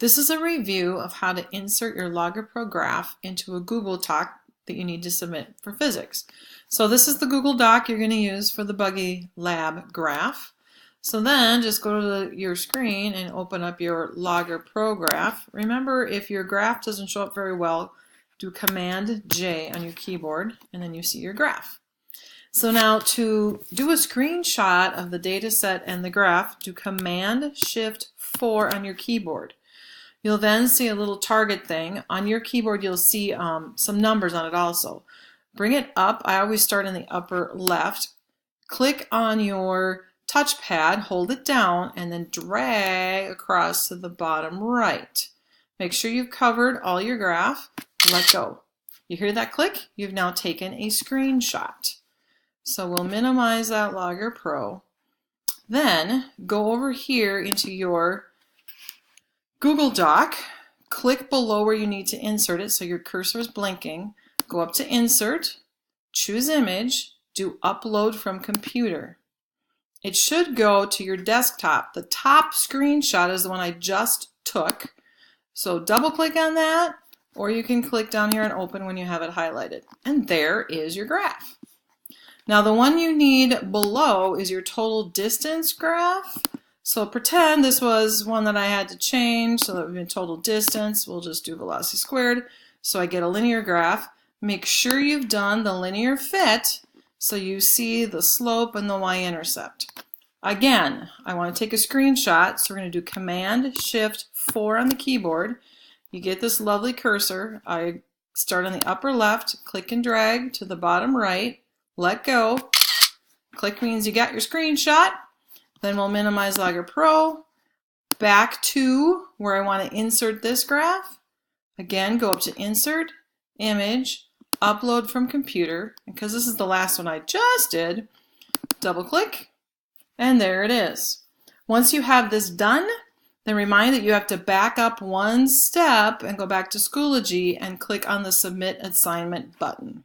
This is a review of how to insert your LoggerPro graph into a Google Doc that you need to submit for physics. So this is the Google Doc you're going to use for the Buggy Lab graph. So then just go to your screen and open up your LoggerPro graph. Remember, if your graph doesn't show up very well, do Command J on your keyboard and then you see your graph. So now to do a screenshot of the data set and the graph, do Command Shift 4 on your keyboard. You'll then see a little target thing. On your keyboard you'll see some numbers on it also. Bring it up. I always start in the upper left. Click on your touchpad, hold it down, and then drag across to the bottom right. Make sure you've covered all your graph. Let go. You hear that click? You've now taken a screenshot. So we'll minimize that LoggerPro. Then go over here into your Google Doc, click below where you need to insert it so your cursor is blinking, go up to Insert, choose Image, do Upload from Computer. It should go to your desktop. The top screenshot is the one I just took, so double click on that, or you can click down here and open when you have it highlighted. And there is your graph. Now the one you need below is your total distance graph. So pretend this was one that I had to change, so that would be total distance. We'll just do velocity squared. So I get a linear graph. Make sure you've done the linear fit so you see the slope and the y-intercept. Again, I want to take a screenshot, so we're going to do Command Shift 4 on the keyboard. You get this lovely cursor. I start on the upper left, click and drag to the bottom right, let go. Click means you got your screenshot. Then we'll minimize LoggerPro, back to where I want to insert this graph. Again, go up to Insert, Image, Upload from Computer. And because this is the last one I just did, double click, and there it is. Once you have this done, then remind that you have to back up one step and go back to Schoology and click on the Submit Assignment button.